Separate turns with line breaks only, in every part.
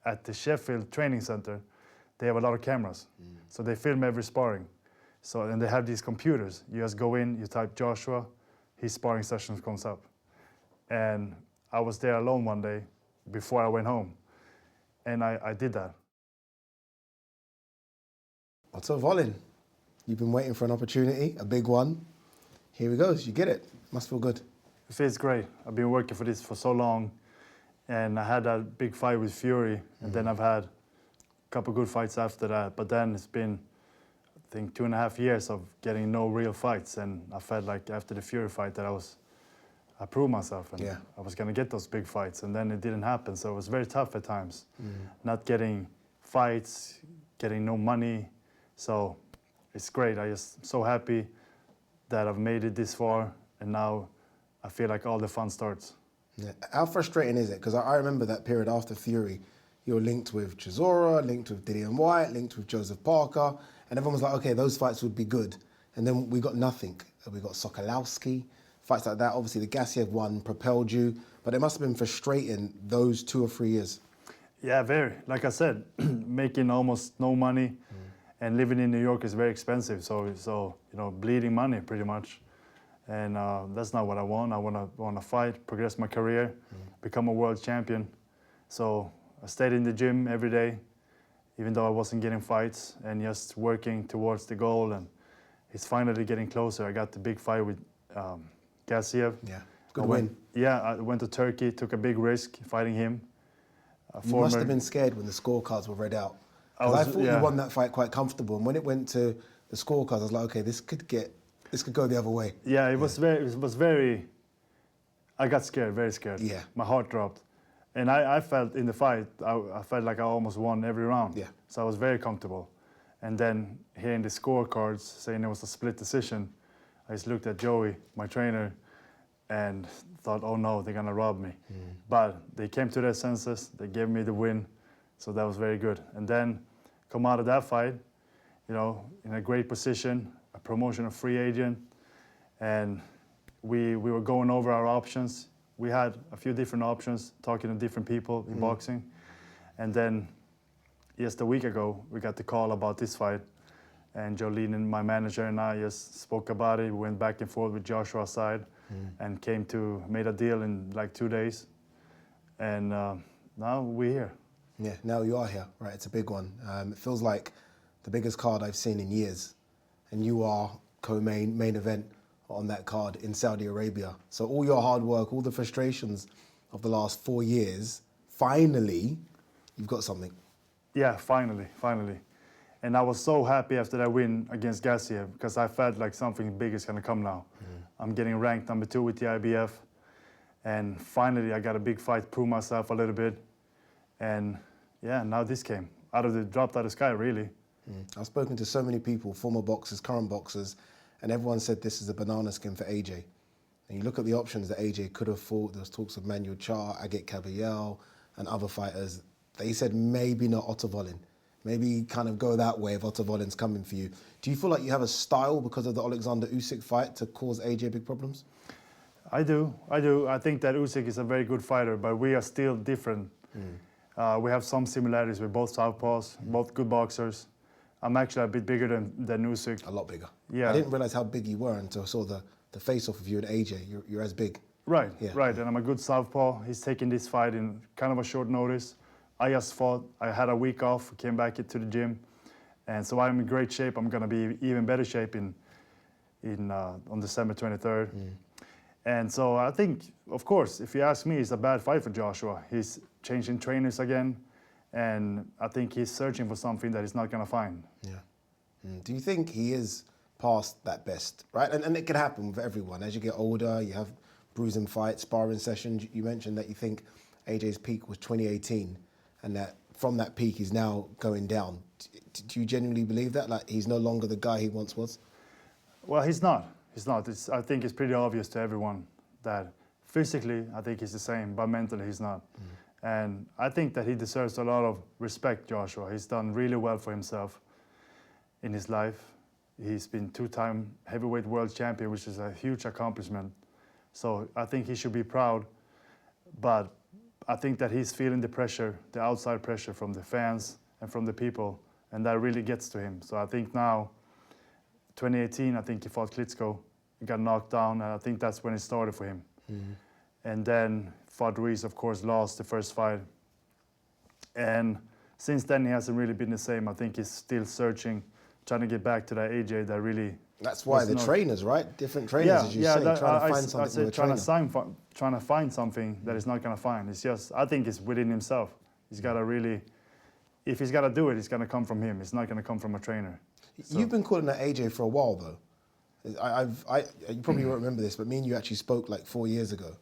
at the Sheffield training center, they have a lot of cameras. So they film every sparring. So, and they have these computers. You just go in, you type Joshua, his sparring session comes up. And I was there alone one day before I went home. And I did that.
Otto Wallin, you've been waiting for an opportunity, a big one. Here he goes, you get it. Must feel good.
It feels great. I've been working for this for so long. And I had that big fight with Fury. And then I've had a couple good fights after that. But then it's been, I think, 2.5 years of getting no real fights. And I felt like after the Fury fight that I proved myself and I was gonna get those big fights, and then it didn't happen. So it was very tough at times, not getting fights, getting no money. So it's great. I'm just so happy that I've made it this far, and now I feel like all the fun starts.
Yeah. How frustrating is it? Because I remember that period after Fury, you were linked with Chisora, linked with Dillian White, linked with Joseph Parker, and everyone was like, okay, those fights would be good. And then we got nothing. We got Sokolowski. Fights like that, obviously the Gassiev one propelled you, but it must have been frustrating those 2 or 3 years.
Yeah, very. Like I said, making almost no money and living in New York is very expensive. So you know, bleeding money pretty much. And that's not what I want. I want to fight, progress my career, become a world champion. So I stayed in the gym every day, even though I wasn't getting fights, and just working towards the goal. And it's finally getting closer. I got the big fight with Gassiev.
Yeah, good win.
Yeah, I went to Turkey, took a big risk fighting him.
You must have been scared when the scorecards were read out. Because I thought you won that fight quite comfortable, and when it went to the scorecards, I was like, okay, this could go the other way.
Yeah, it was very. I got scared, very scared.
Yeah,
my heart dropped, and I felt in the fight, I felt like I almost won every round.
Yeah,
so I was very comfortable, and then hearing the scorecards saying it was a split decision, I just looked at Joey, my trainer, and thought, oh no, they're gonna rob me. But they came to their senses, they gave me the win, so that was very good. And then come out of that fight, you know, in a great position, a promotion of free agent, and we were going over our options. We had a few different options, talking to different people in boxing. And then just a week ago, we got the call about this fight. And Jolene and my manager and I just spoke about it. We went back and forth with Joshua's side and made a deal in like 2 days. And now we're here.
Yeah, now you are here, right? It's a big one. It feels like the biggest card I've seen in years. And you are main event on that card in Saudi Arabia. So all your hard work, all the frustrations of the last 4 years, finally, you've got something.
Yeah, finally. And I was so happy after that win against Gassiev because I felt like something big is gonna come now. I'm getting ranked number 2 with the IBF. And finally I got a big fight, prove myself a little bit. And yeah, now this came. Dropped out of the sky, really.
I've spoken to so many people, former boxers, current boxers, and everyone said this is a banana skin for AJ. And you look at the options that AJ could have fought. There was talks of Manuel Char, Agit Caballel, and other fighters. They said maybe not Otto Wallin. Maybe kind of go that way if Otto Wallin's coming for you. Do you feel like you have a style because of the Alexander Usyk fight to cause AJ big problems?
I do. I think that Usyk is a very good fighter, but we are still different. We have some similarities with both southpaws, both good boxers. I'm actually a bit bigger than Usyk.
A lot bigger.
Yeah.
I didn't realize how big you were until I saw the face-off of you and AJ. You're as big.
Right,
yeah.
Right. And I'm a good southpaw. He's taking this fight in kind of a short notice. I just fought. I had a week off, came back to the gym. And so I'm in great shape. I'm going to be even better shape on December 23rd. And so I think, of course, if you ask me, it's a bad fight for Joshua. He's changing trainers again. And I think he's searching for something that he's not going to find.
Yeah. Do you think he is past that best, right? And it can happen with everyone. As you get older, you have bruising fights, sparring sessions. You mentioned that you think AJ's peak was 2018 and that from that peak he's now going down. Do you genuinely believe that? Like he's no longer the guy he once was?
Well, he's not. I think it's pretty obvious to everyone that physically I think he's the same, but mentally he's not. And I think that he deserves a lot of respect, Joshua. He's done really well for himself in his life. He's been 2-time heavyweight world champion, which is a huge accomplishment. So I think he should be proud. But I think that he's feeling the pressure, the outside pressure from the fans and from the people, and that really gets to him. So I think now, 2018, I think he fought Klitschko, he got knocked down, and I think that's when it started for him. And then fought Ruiz, of course, lost the first fight. And since then, he hasn't really been the same. I think he's still searching, trying to get back to that AJ that really...
That's why the trainers, right? Different trainers, as you say, trying to find something with a trainer.
Trying to find something that he's not going to find. It's just, I think it's within himself. He's got to really, if he's got to do it, it's going to come from him. It's not going to come from a trainer. So.
You've been calling that AJ for a while, though. You probably won't remember this, but me and you actually spoke like 4 years ago.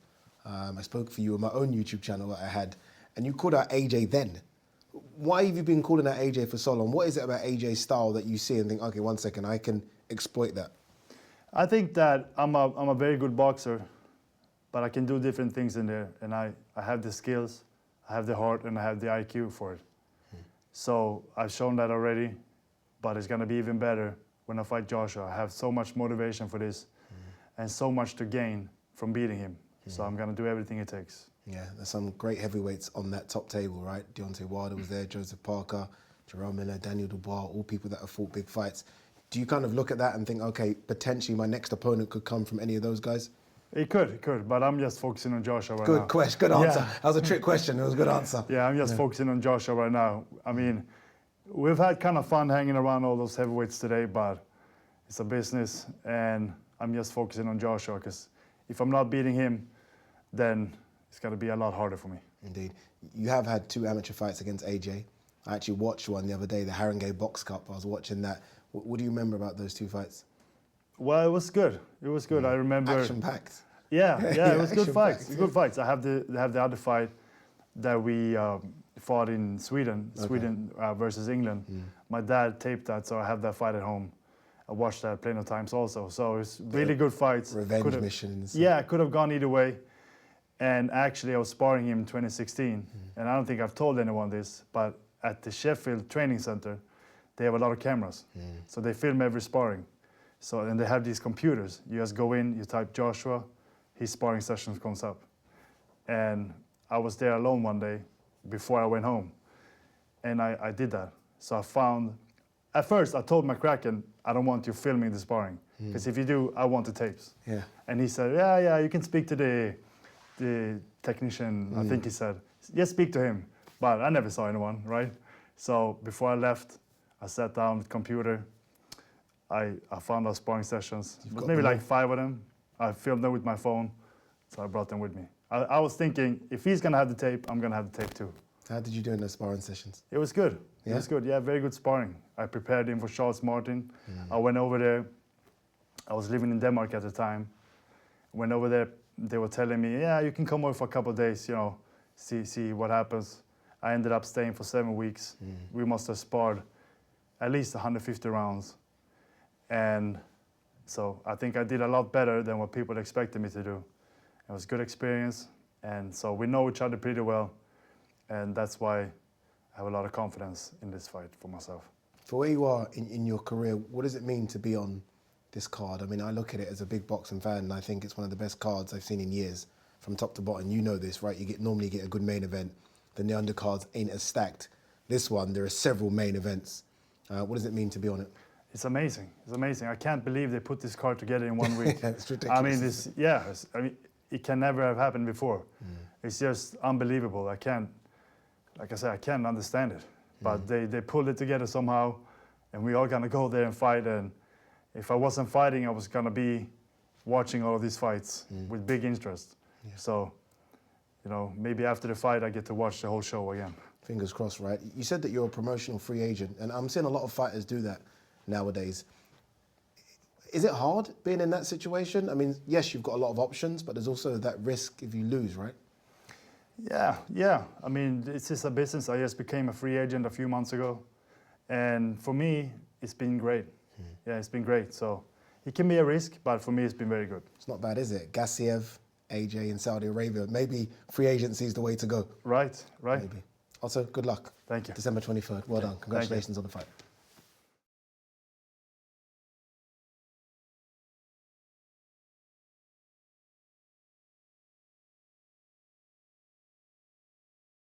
I spoke for you on my own YouTube channel that I had, and you called out AJ then. Why have you been calling out AJ for so long? What is it about AJ's style that you see and think, okay, 1 second, I can exploit that?
I think that I'm a very good boxer, but I can do different things in there, and I have the skills, I have the heart, and I have the IQ for it. So I've shown that already, but it's going to be even better when I fight Joshua. I have so much motivation for this and so much to gain from beating him. So I'm going to do everything it takes.
Yeah, there's some great heavyweights on that top table, right? Deontay Wilder was there, Joseph Parker, Jerome Miller, Daniel Dubois, all people that have fought big fights. Do you kind of look at that and think, okay, potentially my next opponent could come from any of those guys?
It could, but I'm just focusing on Joshua right now.
Good question, good answer.
Yeah.
That was a trick question, it was a good answer.
Yeah, I'm just focusing on Joshua right now. I mean, we've had kind of fun hanging around all those heavyweights today, but it's a business, and I'm just focusing on Joshua, because if I'm not beating him, then it's going to be a lot harder for me.
Indeed. You have had 2 amateur fights against AJ. I actually watched one the other day, the Haringey Box Cup. I was watching that. What do you remember about those 2 fights?
Well, it was good. It was good. I remember.
Action-packed.
Yeah, it was good fights. Good fights. I have the other fight that we fought in Sweden, versus England. My dad taped that, so I have that fight at home. I watched that plenty of times also. So it's really good fights.
Revenge missions.
Yeah, could have gone either way. And actually, I was sparring him in 2016, and I don't think I've told anyone this, but at the Sheffield Training Center, they have a lot of cameras. So they film every sparring. So, and they have these computers. You just go in, you type Joshua, his sparring sessions comes up. And I was there alone one day before I went home, and I did that. So I found, at first I told McCracken, I don't want you filming the sparring, because if you do, I want the tapes.
Yeah.
And he said, yeah, you can speak to the technician, I think he said. Yes, speak to him. But I never saw anyone, right? So before I left, I sat down with the computer. I found our sparring sessions. It was maybe like 5 of them. I filmed them with my phone, so I brought them with me. I was thinking, if he's gonna have the tape, I'm gonna have the tape too.
How did you do in those sparring sessions?
It was good.
Yeah?
It was good, yeah, very good sparring. I prepared him for Charles Martin. I went over there. I was living in Denmark at the time. Went over there, they were telling me, yeah, you can come over for a couple of days, see what happens. I ended up staying for 7 weeks. We must have sparred at least 150 rounds. And so I think I did a lot better than what people expected me to do. It was a good experience. And so we know each other pretty well. And that's why I have a lot of confidence in this fight for myself.
For where you are in your career, what does it mean to be on this card? I mean, I look at it as a big boxing fan, and I think it's one of the best cards I've seen in years, from top to bottom. You know this, right? You normally get a good main event, then the undercards ain't as stacked. This one, there are several main events. What does it mean to be on it?
It's amazing. It's amazing. I can't believe they put this card together in 1 week.
It's ridiculous.
I mean, it can never have happened before. It's just unbelievable. Like I said, I can't understand it. But they pulled it together somehow, and we all gonna go there and fight. And if I wasn't fighting, I was gonna be watching all of these fights with big interest. Yeah. So, maybe after the fight, I get to watch the whole show again.
Fingers crossed, right? You said that you're a promotional free agent, and I'm seeing a lot of fighters do that nowadays. Is it hard being in that situation? I mean, yes, you've got a lot of options, but there's also that risk if you lose, right? Yeah. I mean, it's just a business. I just became a free agent a few months ago. And for me, it's been great. Yeah, it's been great. So it can be a risk, but for me, it's been very good. It's not bad, is it? Gassiev, AJ in Saudi Arabia. Maybe free agency is the way to go.
Right.
Maybe. Also, good luck.
Thank you.
December 23rd. Well done. Congratulations on the fight.